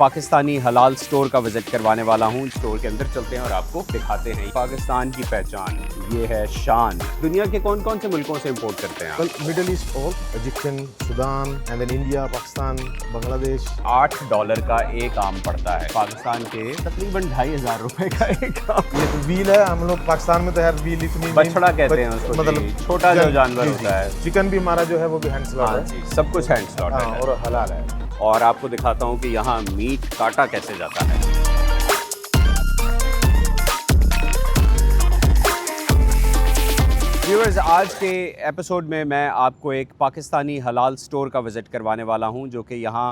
पाकिस्तानी हलाल स्टोर का विजिट करवाने वाला हूँ। स्टोर के अंदर चलते हैं और आपको दिखाते हैं पाकिस्तान की पहचान। ये है शान। दुनिया के कौन कौन से मुल्कों से इंपोर्ट करते हैं? Well, Middle East all, Egyptian, Sudan, and then India, Pakistan, Bangladesh. $8 का एक आम पड़ता है पाकिस्तान के तकरीबन 2,500 रुपए का एक आम। ये तो व्हील है, हम लोग पाकिस्तान में तो यार व्हील इतनी बछड़ा कहते हैं उसको, मतलब छोटा जो जानवर होता है। चिकन भी हमारा जो है वो भी हैंड स्लॉट हाँ है जी, सब कुछ हैंड स्लॉटेड है और हलाल है। और आपको दिखाता हूँ कि यहाँ मीट काटा कैसे जाता है। व्यूअर्स, आज के एपिसोड में मैं आपको एक पाकिस्तानी हलाल स्टोर का विज़िट करवाने वाला हूं जो कि यहाँ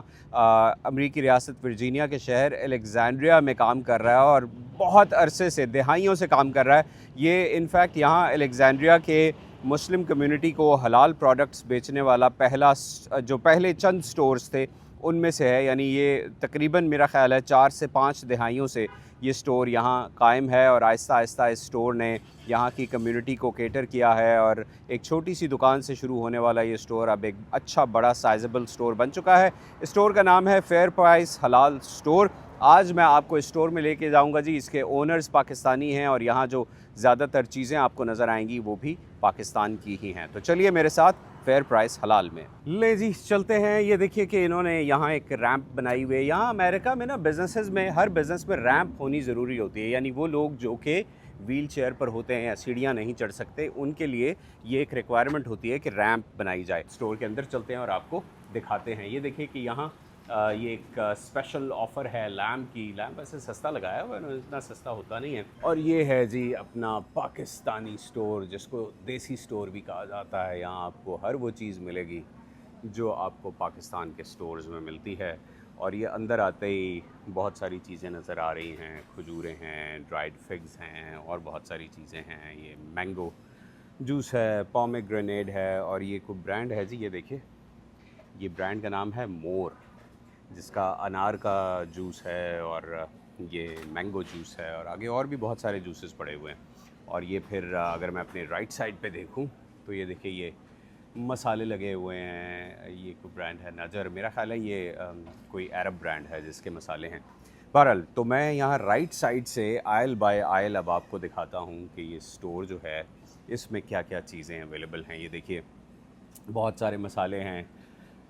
अमेरिकी रियासत वर्जीनिया के शहर अलेक्जेंड्रिया में काम कर रहा है और बहुत अरसे से, दहाइयों से काम कर रहा है। ये इनफैक्ट यहाँ अलेक्जेंड्रिया के मुस्लिम कम्युनिटी को हलाल प्रोडक्ट्स बेचने वाला पहले चंद स्टोर्स थे उनमें से है। यानी ये तकरीबन मेरा ख़्याल है 4 से 5 दहाइयों से ये स्टोर यहाँ कायम है और आहिस्ता आहिस्ता इस स्टोर ने यहाँ की कम्युनिटी को केटर किया है और एक छोटी सी दुकान से शुरू होने वाला ये स्टोर अब एक अच्छा बड़ा साइजेबल स्टोर बन चुका है। स्टोर का नाम है फेयर प्राइस हलाल स्टोर। आज मैं आपको इस स्टोर में लेके जाऊंगा जी। इसके ओनर्स पाकिस्तानी हैं और यहाँ जो ज़्यादातर चीज़ें आपको नज़र आएंगी वो भी पाकिस्तान की ही हैं। तो चलिए मेरे साथ फेयर प्राइस हलाल में ले जी चलते हैं। ये देखिए कि इन्होंने यहाँ एक रैंप बनाई हुई है। यहाँ अमेरिका में ना बिजनेसेस में, हर बिज़नेस में रैंप होनी ज़रूरी होती है। यानी वो लोग जो कि व्हील चेयर पर होते हैं या सीढ़ियाँ नहीं चढ़ सकते, उनके लिए ये एक रिक्वायरमेंट होती है कि रैंप बनाई जाए। स्टोर के अंदर चलते हैं और आपको दिखाते हैं। ये देखिए कि यहाँ ये एक स्पेशल ऑफ़र है लैम्प की। लैम्प वैसे सस्ता लगाया हुआ है, इतना सस्ता होता नहीं है। और ये है जी अपना पाकिस्तानी स्टोर, जिसको देसी स्टोर भी कहा जाता है। यहाँ आपको हर वो चीज़ मिलेगी जो आपको पाकिस्तान के स्टोर्स में मिलती है। और ये अंदर आते ही बहुत सारी चीज़ें नज़र आ रही हैं। खजूरें हैं, ड्राइड फिग्स हैं और बहुत सारी चीज़ें हैं। ये मैंगो जूस है, पोमेग्रेनेट है और ये कोई ब्रांड है जी। ये देखिए, ये ब्रांड का नाम है मोर, जिसका अनार का जूस है और ये मैंगो जूस है और आगे और भी बहुत सारे जूसेस पड़े हुए हैं। और ये फिर अगर मैं अपने राइट साइड पे देखूं तो ये देखिए ये मसाले लगे हुए हैं। ये कोई ब्रांड है नज़र, मेरा ख़्याल है ये कोई अरब ब्रांड है जिसके मसाले हैं। बहरहाल तो मैं यहाँ राइट साइड से आयल बाय आयल अब आपको दिखाता हूँ कि ये स्टोर जो है इसमें क्या क्या चीज़ें अवेलेबल हैं। ये देखिए बहुत सारे मसाले हैं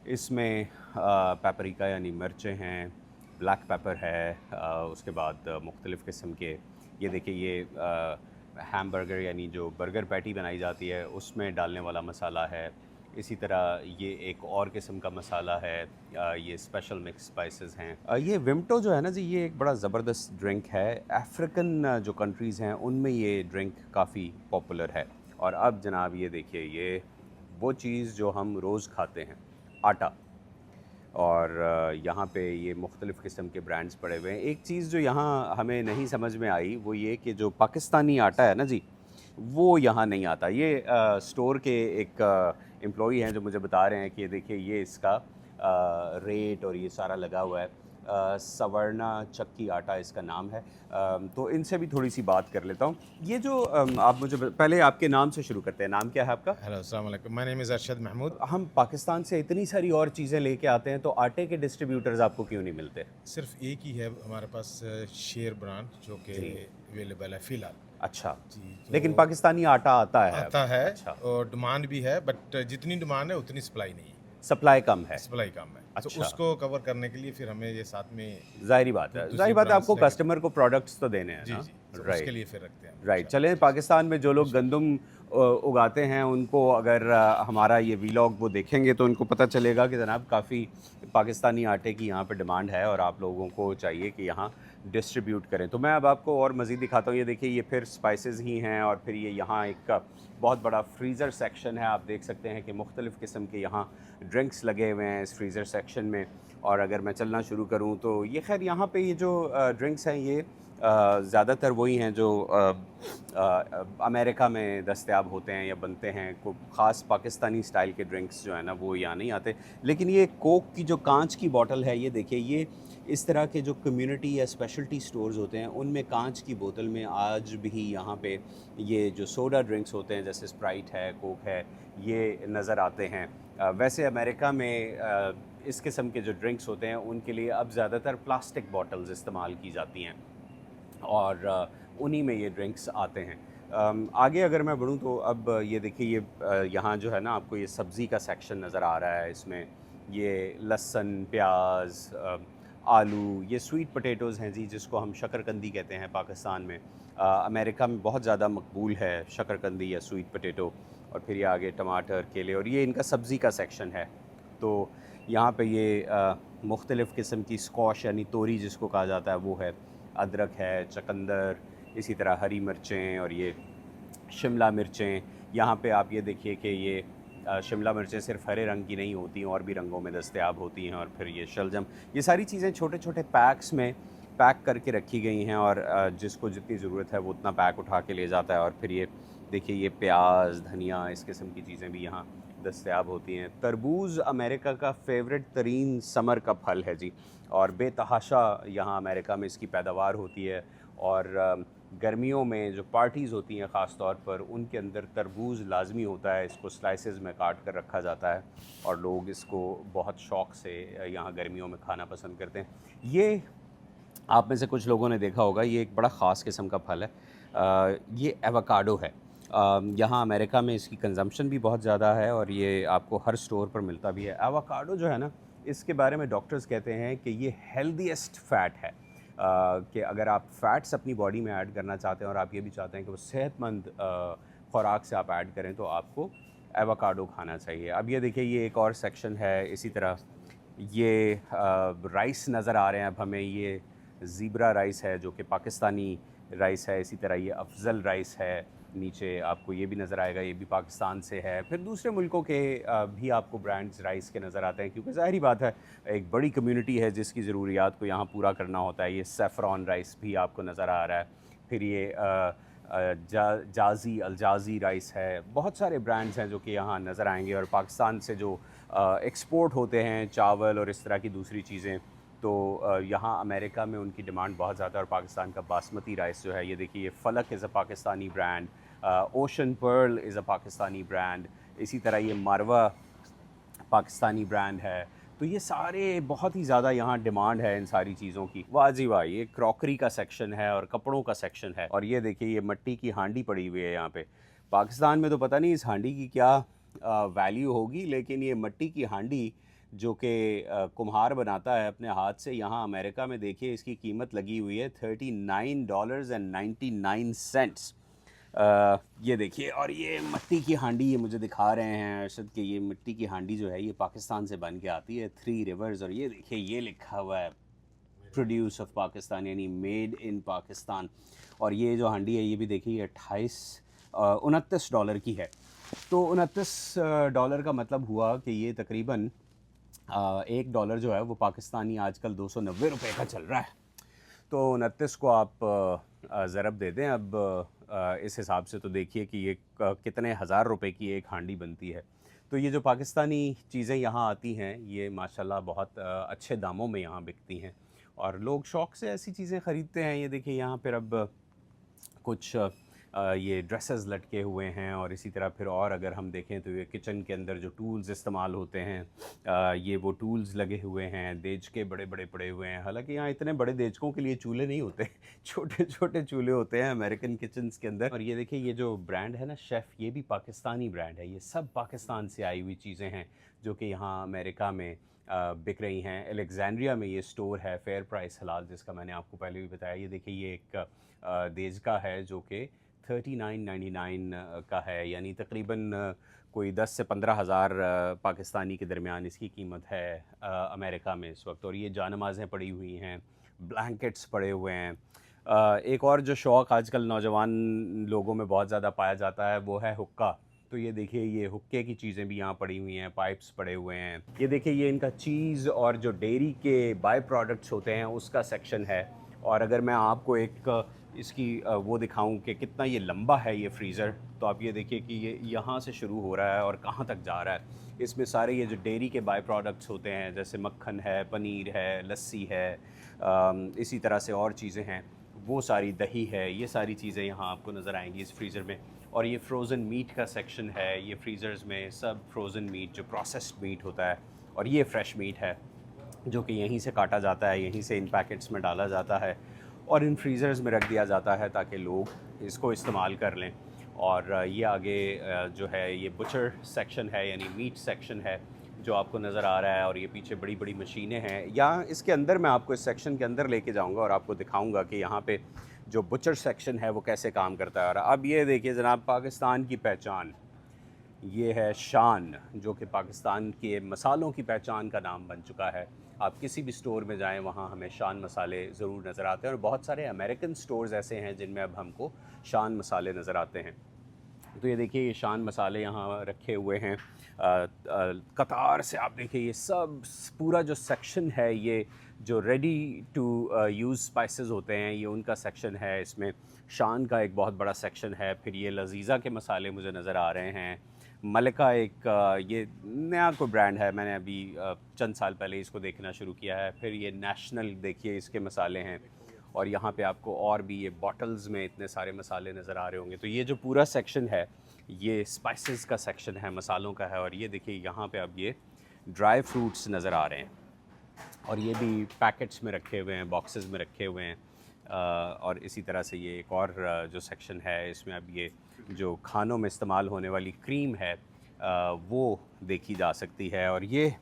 इसमें। पेपरिका यानी मिर्चें हैं, ब्लैक पेपर है, उसके बाद मुख्तलिफ़ किस्म के, ये देखिए ये हैमबर्गर यानी जो बर्गर पैटी बनाई जाती है उसमें डालने वाला मसाला है। इसी तरह ये एक और किस्म का मसाला है, ये स्पेशल मिक्स स्पाइसेस हैं। ये विमटो जो है ना जी, ये एक बड़ा ज़बरदस्त ड्रिंक है। अफ्रीकन जो कंट्रीज़ हैं उनमें ये ड्रिंक काफ़ी पॉपुलर है। और अब जनाब ये देखिए, ये वो चीज़ जो हम रोज़ खाते हैं, आटा। और यहाँ पे ये मुख्तलिफ़ किस्म के ब्रांड्स पड़े हुए हैं। एक चीज़ जो यहाँ हमें नहीं समझ में आई वो ये कि जो पाकिस्तानी आटा है ना जी, वो यहाँ नहीं आता। ये स्टोर के एक एम्प्लॉई हैं जो मुझे बता रहे हैं कि देखिए ये इसका रेट और ये सारा लगा हुआ है। सवर्णा चक्की आटा इसका नाम है। तो इनसे भी थोड़ी सी बात कर लेता हूँ। ये जो आप मुझे पहले आपके नाम से शुरू करते हैं। नाम क्या है आपका? हेलो, अस्सलाम वालेकुम, my name is Arshad Mahmood. हम पाकिस्तान से इतनी सारी और चीज़ें लेके आते हैं तो आटे के डिस्ट्रीब्यूटर्स आपको क्यों नहीं मिलते? सिर्फ एक ही है हमारे पास, शेर ब्रांड, जो कि अवेलेबल है फ़िलहाल। अच्छा जी, लेकिन पाकिस्तानी आटा आता है? अच्छा। और डिमांड भी है, बट जितनी डिमांड है उतनी सप्लाई नहीं है। सप्लाई कम है? सप्लाई कम है। अच्छा। तो उसको कवर करने के लिए फिर हमें ये साथ में जाहिर बात है, आपको कस्टमर को प्रोडक्ट्स तो देने हैं ना? तो राइट, उसके लिए फिर रखते हैं। राइट। चलें, पाकिस्तान में जो लोग गंदम उगाते हैं उनको अगर हमारा ये वीलॉग वो देखेंगे तो उनको पता चलेगा कि जनाब काफ़ी पाकिस्तानी आटे की यहाँ पे डिमांड है और आप लोगों को चाहिए कि यहाँ डिस्ट्रीब्यूट करें। तो मैं अब आपको और मज़ीद दिखाता हूँ। ये देखिए, ये फिर स्पाइसेस ही हैं और फिर ये यहाँ एक बहुत बड़ा फ्रीज़र सेक्शन है। आप देख सकते हैं कि मुख्तलिफ़ किस्म के यहाँ ड्रिंक्स लगे हुए हैं इस फ्रीज़र सेक्शन में। और अगर मैं चलना शुरू करूँ तो ये खैर यहाँ पे ये जो ड्रिंक्स हैं ये ज़्यादातर वही हैं जो अमेरिका में दस्तयाब होते हैं या बनते हैं। कोई ख़ास पाकिस्तानी स्टाइल के ड्रिंक्स जो है ना वो यहाँ नहीं आते। लेकिन ये कोक की जो कांच की बॉटल है, ये देखिए, ये इस तरह के जो कम्युनिटी या स्पेशलिटी स्टोर्स होते हैं उनमें कांच की बोतल में आज भी यहाँ पे ये जो सोडा ड्रिंक्स होते हैं जैसे स्प्राइट है, कोक है, ये नज़र आते हैं। वैसे अमेरिका में इस किस्म के जो ड्रिंक्स होते हैं उनके लिए अब ज़्यादातर प्लास्टिक बॉटल्स इस्तेमाल की जाती हैं और उन्हीं में ये ड्रिंक्स आते हैं। आगे अगर मैं बढ़ूँ तो अब ये देखिए ये यहाँ जो है ना आपको ये सब्ज़ी का सेक्शन नज़र आ रहा है। इसमें ये लहसुन, प्याज, आलू, ये स्वीट पोटैटोज़ हैं जी, जिसको हम शकरकंदी कहते हैं पाकिस्तान में। अमेरिका में बहुत ज़्यादा मकबूल है शकरकंदी या स्वीट पोटैटो। और फिर ये आगे टमाटर, केले, और ये इनका सब्ज़ी का सेक्शन है। तो यहाँ पे ये मुख्तलिफ़ किस्म की स्क्वाश यानी तोरी जिसको कहा जाता है वो है, अदरक है, चकंदर, इसी तरह हरी मिर्चें और ये शिमला मिर्चें। यहाँ पे आप ये देखिए कि ये शिमला मिर्चें सिर्फ हरे रंग की नहीं होती हैं, और भी रंगों में दस्तयाब होती हैं। और फिर ये शलजम, ये सारी चीज़ें छोटे छोटे पैक्स में पैक करके रखी गई हैं, और जिसको जितनी ज़रूरत है वो उतना पैक उठा के ले जाता है। और फिर ये देखिए ये प्याज, धनिया, इस किस्म की चीज़ें भी यहाँ दस्तयाब होती हैं। तरबूज़ अमेरिका का फ़ेवरेट तरीन समर का फल है जी, और बेतहाशा यहाँ अमेरिका में इसकी पैदावार होती है। और गर्मियों में जो पार्टीज़ होती हैं ख़ास तौर पर, उनके अंदर तरबूज़ लाजमी होता है। इसको स्लाइसेस में काट कर रखा जाता है और लोग इसको बहुत शौक़ से यहाँ गर्मियों में खाना पसंद करते हैं। ये आप में से कुछ लोगों ने देखा होगा, ये एक बड़ा ख़ास किस्म का फल है। ये एवोकाडो है। यहाँ अमेरिका में इसकी कंजम्पशन भी बहुत ज़्यादा है और ये आपको हर स्टोर पर मिलता भी है। एवोकाडो जो है ना, इसके बारे में डॉक्टर्स कहते हैं कि ये हेल्दीएस्ट फ़ैट है। कि अगर आप फ़ैट्स अपनी बॉडी में ऐड करना चाहते हैं और आप ये भी चाहते हैं कि वो सेहतमंद ख़ुराक से आप ऐड करें, तो आपको एवोकाडो खाना चाहिए। अब ये देखिए ये एक और सेक्शन है। इसी तरह ये राइस नज़र आ रहे हैं अब हमें। ये ज़ीब्रा राइस है जो कि पाकिस्तानी राइस है। इसी तरह ये अफज़ल राइस है, नीचे आपको ये भी नज़र आएगा, ये भी पाकिस्तान से है। फिर दूसरे मुल्कों के भी आपको ब्रांड्स राइस के नज़र आते हैं, क्योंकि ज़ाहिरी बात है एक बड़ी कम्युनिटी है जिसकी ज़रूरियात को यहाँ पूरा करना होता है। ये सैफ़रॉन राइस भी आपको नज़र आ रहा है। फिर ये जाज़ी अलजाज़ी राइस है। बहुत सारे ब्रांड्स हैं जो कि यहाँ नज़र आएंगे। और पाकिस्तान से जो एक्सपोर्ट होते हैं चावल और इस तरह की दूसरी चीज़ें, तो यहाँ अमेरिका में उनकी डिमांड बहुत ज़्यादा है। और पाकिस्तान का बासमती राइस जो है, ये देखिए ये Falak is a Pakistani brand, ocean pearl is a Pakistani brand, इसी तरह ये मारवा पाकिस्तानी ब्रांड है। तो ये सारे बहुत ही ज़्यादा यहाँ डिमांड है इन सारी चीज़ों की। वाह जी वाह, ये क्रॉकरी का सेक्शन है और कपड़ों का सेक्शन है। और ये देखिए ये मिट्टी की हांडी पड़ी हुई है यहाँ पे। पाकिस्तान में तो पता नहीं इस हांडी की क्या वैल्यू होगी, लेकिन ये मिट्टी की हांडी जो कि कुम्हार बनाता है अपने हाथ से, यहाँ अमेरिका में देखिए इसकी कीमत लगी हुई है $39.99। ये देखिए, और ये मिट्टी की हांडी ये मुझे दिखा रहे हैं अरशद कि ये मिट्टी की हांडी जो है ये पाकिस्तान से बन के आती है, 3 रिवर्स। और ये देखिए ये लिखा हुआ है प्रोड्यूस ऑफ पाकिस्तान, यानी मेड इन पाकिस्तान। और ये जो हांडी है ये भी देखिए $29 की है। तो $29 का मतलब हुआ कि ये तकरीबन $1 जो है वो पाकिस्तानी आजकल 290 रुपये का चल रहा है। तो 29 को आप ज़रब दे दें अब इस हिसाब से, तो देखिए कि ये कितने हज़ार रुपए की एक हांडी बनती है। तो ये जो पाकिस्तानी चीज़ें यहाँ आती हैं ये माशाल्लाह बहुत अच्छे दामों में यहाँ बिकती हैं और लोग शौक़ से ऐसी चीज़ें ख़रीदते हैं। ये देखिए यहाँ पर अब कुछ ये ड्रेसेस लटके हुए हैं, और इसी तरह फिर और अगर हम देखें तो ये किचन के अंदर जो टूल्स इस्तेमाल होते हैं ये वो टूल्स लगे हुए हैं। देचके बड़े बड़े पड़े हुए हैं। हालांकि यहाँ इतने बड़े देचकों के लिए चूल्हे नहीं होते, छोटे छोटे चूल्हे होते हैं अमेरिकन किचन्स के अंदर। और ये देखिए ये जो ब्रांड है ना शेफ़, ये भी पाकिस्तानी ब्रांड है। ये सब पाकिस्तान से आई हुई चीज़ें हैं जो कि यहाँ अमेरिका में बिक रही हैं। अलेक्जेंड्रिया में ये स्टोर है फेयर प्राइस हलाल, जिसका मैंने आपको पहले भी बताया। ये देखिए ये एक देचका है जो कि $39.99 का है, यानी तकरीबन कोई 10 से 15 हज़ार पाकिस्तानी के दरमियान इसकी कीमत है अमेरिका में इस वक्त। और ये जानमाज़ें पड़ी हुई हैं, ब्लैंकेट्स पड़े हुए हैं। एक और जो शौक़ आजकल नौजवान लोगों में बहुत ज़्यादा पाया जाता है वो है हुक्का। तो ये देखिए ये हुक्के की चीज़ें भी यहाँ पड़ी हुई हैं, पाइप्स पड़े हुए हैं। ये देखिए ये इनका चीज़ और जो डेयरी के बाय प्रोडक्ट्स होते हैं उसका सेक्शन है। और अगर मैं आपको एक इसकी वो दिखाऊं कि कितना ये लंबा है ये फ्रीज़र, तो आप ये देखिए कि ये यहाँ से शुरू हो रहा है और कहाँ तक जा रहा है। इसमें सारे ये जो डेयरी के बाय प्रोडक्ट्स होते हैं जैसे मक्खन है, पनीर है, लस्सी है, इसी तरह से और चीज़ें हैं, वो सारी दही है, ये सारी चीज़ें यहाँ आपको नज़र आएंगी इस फ्रीज़र में। और ये फ्रोज़न मीट का सेक्शन है। ये फ्रीज़र्स में सब फ्रोज़न मीट जो प्रोसेस्ड मीट होता है और ये फ्रेश मीट है जो कि यहीं से काटा जाता है, यहीं से इन पैकेट्स में डाला जाता है और इन फ्रीज़र्स में रख दिया जाता है ताकि लोग इसको इस्तेमाल कर लें। और ये आगे जो है ये बुचर सेक्शन है, यानी मीट सेक्शन है जो आपको नज़र आ रहा है, और ये पीछे बड़ी बड़ी मशीनें हैं। यहाँ इसके अंदर मैं आपको इस सेक्शन के अंदर लेके जाऊँगा और आपको दिखाऊँगा कि यहाँ पे जो बुचर सेक्शन है वो कैसे काम करता है। और अब ये देखिए जनाब, पाकिस्तान की पहचान, ये है शान, जो कि पाकिस्तान के मसालों की पहचान का नाम बन चुका है। आप किसी भी स्टोर में जाएं वहाँ हमें शान मसाले ज़रूर नज़र आते हैं, और बहुत सारे अमेरिकन स्टोर्स ऐसे हैं जिनमें अब हमको शान मसाले नज़र आते हैं। तो ये देखिए ये शान मसाले यहाँ रखे हुए हैं कतार से। आप देखिए ये सब पूरा जो सेक्शन है, ये जो रेडी टू यूज़ स्पाइसेस होते हैं, ये उनका सेक्शन है। इसमें शान का एक बहुत बड़ा सेक्शन है। फिर ये लजीज़ा के मसाले मुझे नज़र आ रहे हैं। मलिका एक ये नया कोई ब्रांड है, मैंने अभी चंद साल पहले इसको देखना शुरू किया है। फिर ये नेशनल देखिए इसके मसाले हैं, और यहाँ पे आपको और भी ये बॉटल्स में इतने सारे मसाले नज़र आ रहे होंगे। तो ये जो पूरा सेक्शन है ये स्पाइसेस का सेक्शन है, मसालों का है। और ये देखिए यहाँ पे अब ये ड्राई फ्रूट्स नज़र आ रहे हैं, और ये भी पैकेट्स में रखे हुए हैं, बॉक्सेस में रखे हुए हैं। और इसी तरह से ये एक और जो सेक्शन है, इसमें अब ये जो खानों में इस्तेमाल होने वाली क्रीम है वो देखी जा सकती है। और ये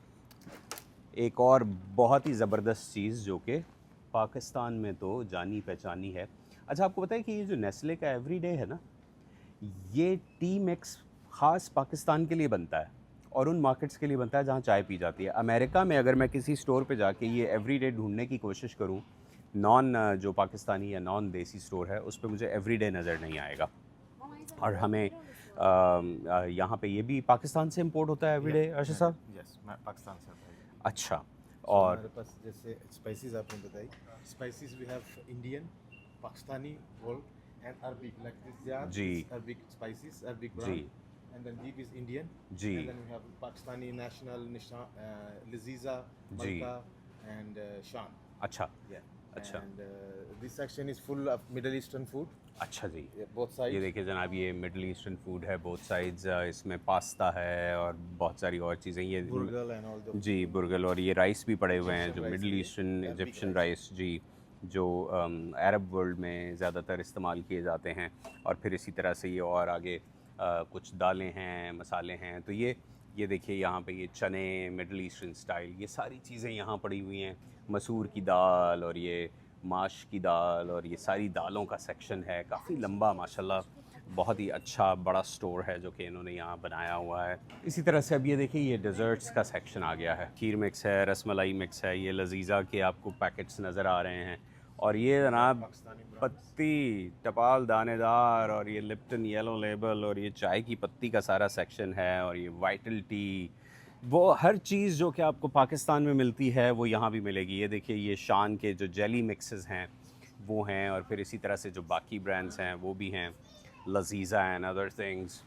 एक और बहुत ही ज़बरदस्त चीज़ जो कि पाकिस्तान में तो जानी पहचानी है। अच्छा, आपको पता है कि ये जो नेस्ले का एवरीडे है ना, ये टी मिक्स ख़ास पाकिस्तान के लिए बनता है और उन मार्केट्स के लिए बनता है जहाँ चाय पी जाती है। अमेरिका में अगर मैं किसी स्टोर पे जाके ये एवरीडे ढूंढने की कोशिश करूँ, नॉन जो पाकिस्तानी या नॉन देसी स्टोर है, उस पे मुझे एवरीडे नज़र नहीं आएगा। और हमें यहाँ पे ये भी पाकिस्तान से इंपोर्ट होता है एवरीडे, अर्शद साहब? यस, पाकिस्तान से आता है। अच्छा। So, और हमारे पास जैसे स्पाइसेस आपने बताई, spices we have Indian, Pakistani, world and Arabic, like this jar जी। अरबिक स्पाइसेस, अरबिक जी brand, and then Deep is Indian, जी and then we have Pakistani National, Laziza, जी। मलका एंड शान। अच्छा Yeah. अच्छा And this section is full of Middle Eastern food. अच्छा जी। Both sides. ये देखिए जनाब, ये मिडल ईस्टर्न फूड है बोथ साइड्स। इसमें पास्ता है और बहुत सारी और चीज़ें। ये Burgal and all the. जी बुर्गल, और ये राइस भी पड़े हुए हैं जो rice मिडल भी है, eastern Arabic Egyptian rice। Rice जी, जो अरब वर्ल्ड में ज़्यादातर इस्तेमाल किए जाते हैं। और फिर इसी तरह से ये और आगे कुछ दालें हैं, मसाले हैं। तो ये देखिए यहाँ पे ये चने मिडल ईस्टर्न स्टाइल, ये सारी चीज़ें यहाँ पड़ी हुई हैं। मसूर की दाल और ये माश की दाल, और ये सारी दालों का सेक्शन है, काफ़ी लंबा माशाल्लाह। बहुत ही अच्छा बड़ा स्टोर है जो कि इन्होंने यहाँ बनाया हुआ है। इसी तरह से अब ये देखिए ये डेज़र्ट्स का सेक्शन आ गया है। खीर मिक्स है, रसमलाई मिक्स है, ये लजीज़ा के आपको पैकेट्स नज़र आ रहे हैं। और ये जनाब पाकिस्तानी brands। पत्ती टपाल दानेदार, और ये लिप्टन येलो लेबल, और ये चाय की पत्ती का सारा सेक्शन है। और ये वाइटल टी, वो हर चीज़ जो कि आपको पाकिस्तान में मिलती है वो यहाँ भी मिलेगी। ये देखिए ये शान के जो जेली मिक्सेस हैं वो हैं, और फिर इसी तरह से जो बाकी ब्रांड्स हैं वो भी हैं, लजीज़ा एंड अदर थिंग्स।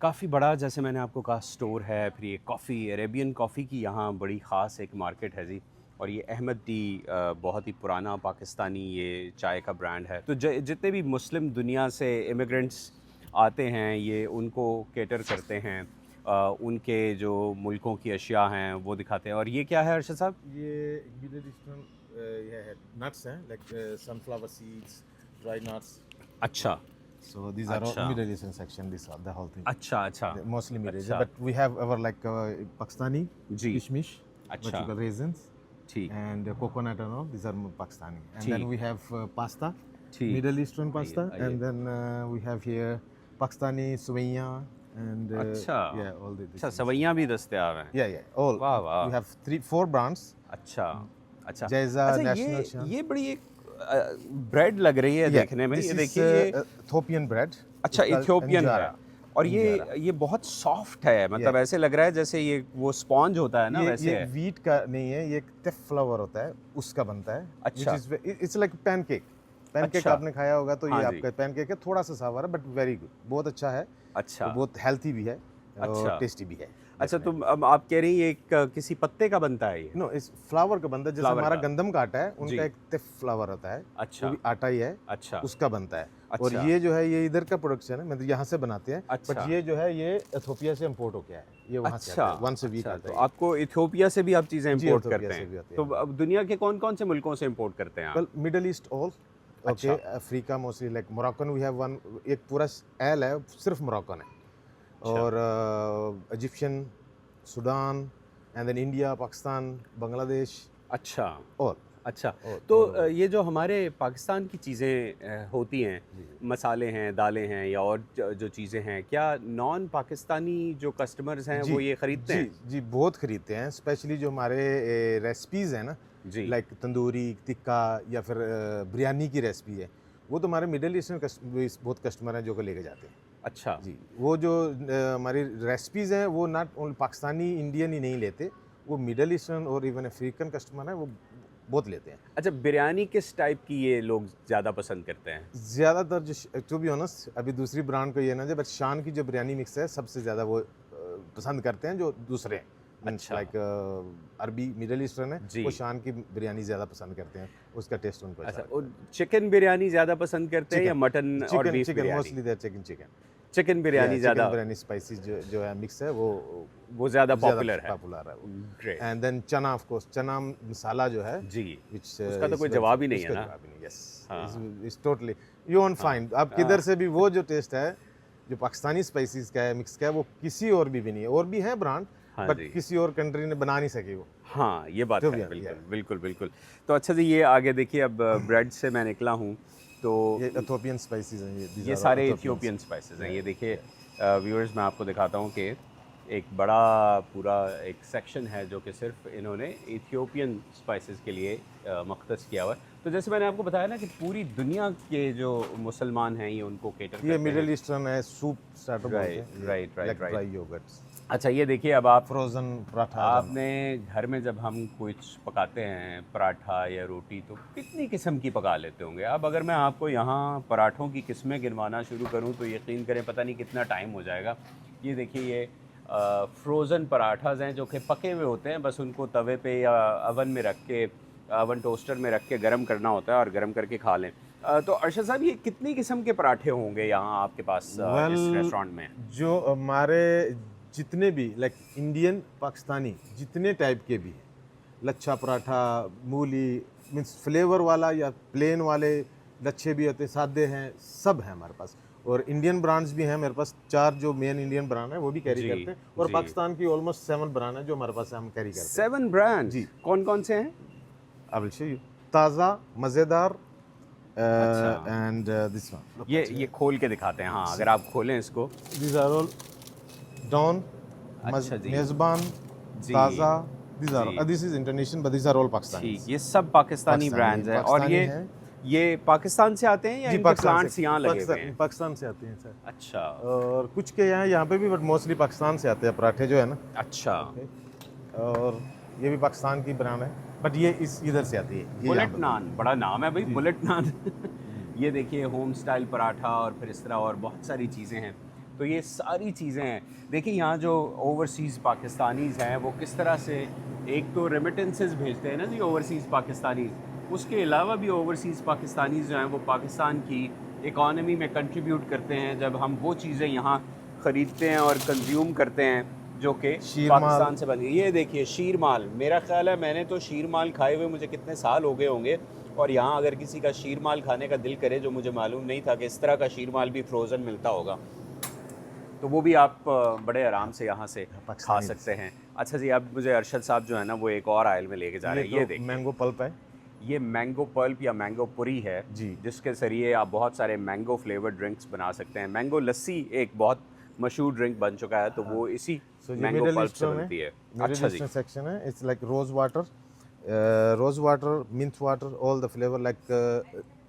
काफ़ी बड़ा, जैसे मैंने आपको कहा, स्टोर है। फिर ये कॉफ़ी, अरेबियन कॉफ़ी की यहाँ बड़ी ख़ास एक मार्केट है जी। और ये अहमद टी बहुत ही पुराना पाकिस्तानी ये चाय का ब्रांड है। तो जितने भी मुस्लिम दुनिया से इमिग्रेंट्स आते हैं ये उनको केटर करते हैं, उनके जो मुल्कों की अशिया हैं वो दिखाते हैं। और ये क्या है अर्शद साहब? ये मिडिल ईस्टर्न ये है नट्स हैं, like sunflower seeds, dry nuts. अच्छा So these are all अच्छा। Middle Eastern section. This are the whole thing. अच्छा अच्छा Mostly Middle अच्छा। Eastern, but we have our like Pakistani ji kishmish, what अच्छा you call raisins, ठीक and coconut and all. These are Pakistani. And ठीक। then we have pasta, ठीक Middle Eastern pasta, आइए। and then we have here Pakistani suvaiya and अच्छा yeah, all these अच्छा, things. सवैयाँ भी दस्तयाब हैं। Yeah, all. वाह वाह। We have 3-4 brands. अच्छा अच्छा Jaiza, अच्छा, National Shan. ये बड़ी एक ब्रेड लग रही है देखने में। this ये is, देखिए ये Ethiopian bread. अच्छा It's called इथियोपियन है, injera. और इंजारा। ये बहुत सॉफ्ट है, मतलब ऐसे लग रहा है जैसे ये वो स्पॉन्ज होता है ना, वैसे ये है। वीट का नहीं है, ये टेफ फ्लावर होता है, उसका बनता है। अच्छा। It's like pancake. पैनकेक अच्छा। आपने खाया होगा तो हाँ ये जी। आपका पैनकेक है, थोड़ा सा सावर है बट वेरी गुड, बहुत अच्छा है। अच्छा तो बहुत हेल्थी भी है। अच्छा। और टेस्टी भी है। अच्छा, तो अब आप कह रही हैं ये एक किसी पत्ते का बनता है ये? नो, इस फ्लावर का बनता है, जैसे फ्लावर हमारा का। गंदम का आटा है, जी। उनका एक तिफ फ्लावर होता है, अच्छा। वो भी आटा ही है, अच्छा। उसका बनता है। और अच्छा। ये जो है ये इधर का प्रोडक्शन है, मतलब यहाँ से बनाते हैं, बट अच्छा। ये जो है ये इथोपिया से इम्पोर्ट होके आया है, ये वहाँ से अच्छा। आता है, वंस अ वीक अच्छा, आता तो है ये। आपको इथियोपिया से भी आप चीज़ें जी, इंपोर्ट इथोपिया करते से हैं। भी आती तो है। अब दुनिया के कौन-कौन से मुल्कों से इंपोर्ट करते हैं आप? Well, middle east all, okay, अच्छा। Africa mostly, like Moroccan we have one, एक पूरा एल है, सिर्फ मोरक्कन है। अच्छा। और Egyptian, Sudan, and then India, Pakistan, Bangladesh, अच्छा। ऑल अच्छा, ऑल तो ऑल ओवर। ये जो हमारे पाकिस्तान की चीज़ें होती हैं, जी। मसाले हैं, दालें हैं या और जो चीज़ें हैं, क्या नॉन पाकिस्तानी जो कस्टमर्स हैं जी, वो ये ख़रीदते जी, हैं? जी, बहुत खरीदते हैं, स्पेशली जो हमारे रेसिपीज़ हैं ना, जी। लाइक तंदूरी, टिक्का या फिर बिरयानी की रेसिपी है, वो तो हमारे मिडल ईस्टर्न बहुत कस्टमर हैं जो को लेके जाते हैं। अच्छा। जी, वो जो हमारी रेसिपीज़ हैं वो नॉट ओनली पाकिस्तानी, इंडियन ही नहीं लेते, वो मिडल ईस्टर्न और इवन अफ्रीकन कस्टमर हैं, वो बहुत लेते हैं। अच्छा, बिरयानी किस टाइप की ये लोग ज़्यादा पसंद करते हैं? ज़्यादातर जो, टू बी ऑनेस्ट, अभी दूसरी ब्रांड को ये ना, बट शान की जो बिरयानी मिक्स है सबसे ज़्यादा वो पसंद करते हैं, जो दूसरे हैं, अच्छा। लाइक अरबी मिडल ईस्टर्न है, जी। वो शान की बिरयानी ज़्यादा पसंद करते हैं, उसका टेस्ट उनको अच्छा, अच्छा और लगता है। चिकन बिरयानी ज़्यादा पसंद करते हैं या मटन और chicken beef chicken biryani? Mostly there chicken chicken biryani chicken ज़्यादा बिरयानी स्पाइसी जो है मिक्स है, वो वो ज़्यादा पॉपुलर है। पॉपुलर है वो। ग्रेट। एंड देन चना, ऑफ कोर्स, चना मसाला जो है, जी। which उसका तो is कोई very जवाब ही famous, नहीं है उसका ना? जवाब ही नहीं, yes, हाँ। is totally, you won't find, आप किधर से भी वो जो टेस्ट है जो पाकिस्तानी स्पाइसेस का है, मिक्स का है, वो किसी और भी नहीं है। और भी है ब्रांड, हाँ बट जी। किसी और कंट्री ने बना नहीं सकी वो। हाँ, ये बात जो है, भी है, बिल्कुल, yeah. बिल्कुल, बिल्कुल। तो अच्छा जी, ये आगे देखिए, अब ब्रेड से मैं निकला हूँ, तो ये इथोपियन स्पाइसेस हैं, these ये are all सारे Ethiopian इथियोपियन स्पाइसेस हैं। yeah, ये देखिए yeah. व्यूअर्स, मैं आपको दिखाता हूँ कि एक बड़ा पूरा एक सेक्शन है जो कि सिर्फ इन्होंने इथियोपियन स्पाइसेस के लिए मख्तस किया हुआ है। तो जैसे मैंने आपको बताया ना कि पूरी दुनिया के जो मुसलमान हैं ये उनको केटर ये करते मिडिल हैं। ईस्टर्न है, सूप स्टार्टर बोलते राइट, हैं, right, right, right. Dry yoghurts, अच्छा, ये देखिए, अब आप फ्रोजन पराठा। आपने घर में जब हम कुछ पकाते हैं पराठा या रोटी, तो कितनी किस्म की पका लेते होंगे? अब अगर मैं आपको यहाँ पराठों की किस्में गिनवाना शुरू करूँ तो यकीन करें पता नहीं कितना टाइम हो जाएगा। ये देखिए, ये फ्रोज़न पराठाज हैं जो कि पके हुए होते हैं, बस उनको तवे पे या अवन में रख के, अवन टोस्टर में रख के गर्म करना होता है और गर्म करके खा लें। तो अरशद साहब, ये कितनी किस्म के पराठे होंगे यहाँ आपके पास इस Well, रेस्टोरेंट में? जो हमारे जितने भी लाइक इंडियन, पाकिस्तानी, जितने टाइप के भी हैं, लच्छा पराठा, मूली, मीन्स फ्लेवर वाला या प्लेन वाले लच्छे भी होते हैं, सादे हैं, सब हैं हमारे पास। और इंडियन ब्रांड्स भी हैं मेरे पास, 4 जो मेन इंडियन ब्रांड है वो भी कैरी जी, करते हैं। और जी। पाकिस्तान की ऑलमोस्ट 7 ब्रांड है जो हमारे पास हम कैरी करते हैं। 7 ब्रांड? जी। कौन-कौन से हैं? I will show you. ताज़ा, मज़ेदार, अच्छा। And this one. ये खोल के दिखाते हैं। हाँ, अगर आप खोलें इसको। These are all Dawn, अच्छा जी। मेज़बान, जी। ताज़ा, these are, ji. this is international, but these are all Pakistani. ठीक, ये सब पाकिस्तानी ब्रांड्स हैं। और पाकिस्तानी ये हैं। ये पाकिस्तान से आते हैं या जी, इनके पाकिस्तान प्लांट्स से, यहाँ लगे हुए हैं? पाकिस्तान से आते हैं सर। अच्छा, और कुछ के यहाँ पे भी, बट मोस्टली पाकिस्तान से आते हैं पराठे जो है ना। अच्छा। और ये भी पाकिस्तान की ब्रांड है, बट ये इधर से आती है, ये यहाँ बुलेट पे। नान, बड़ा नाम है भाई, जी। बुलेट नान। ये देखिए, होम स्टाइल पराठा और फिर इस तरह और बहुत सारी चीज़ें हैं। तो ये सारी चीज़ें हैं। देखिए, यहाँ जो ओवरसीज़ पाकिस्तानीज़ हैं वो किस तरह से, एक तो रेमिटेंसेस भेजते हैं ना जी ओवरसीज़ पाकिस्तानीज़, उसके अलावा भी ओवरसीज़ पाकिस्तानीज़ जो हैं वो पाकिस्तान की इकॉनमी में कंट्रीब्यूट करते हैं जब हम वो चीज़ें यहाँ ख़रीदते हैं और कंज्यूम करते हैं जो कि शीरमाल। पाकिस्तान से बनी। ये देखिए, शीरमाल, मेरा ख्याल है मैंने तो शीरमाल खाए हुए मुझे कितने साल हो गए होंगे। और यहाँ अगर किसी का शीरमाल खाने का दिल करे, जो मुझे मालूम नहीं था कि इस तरह का शीरमाल भी फ्रोज़न मिलता होगा, तो वो भी आप बड़े आराम से यहाँ से खा पाकिस्तानी सकते हैं। अच्छा जी, अब मुझे अरशद साहब जो है ना वो एक और आयल में लेके जा रहे हैं। ये देखिए, मैंगो पल्प है ये मैंगो पल्प या मैंगो पुरी है जी। जिसके ज़रिए आप बहुत सारे मैंगो फ्लेवर्ड ड्रिंक्स बना सकते हैं। मैंगो लस्सी एक बहुत मशहूर ड्रिंक बन चुका है, तो वो इसी मैंगो पल्प से बनती है। अच्छा जी। सेक्शन है, it's like rose water, mint water, all the flavour, like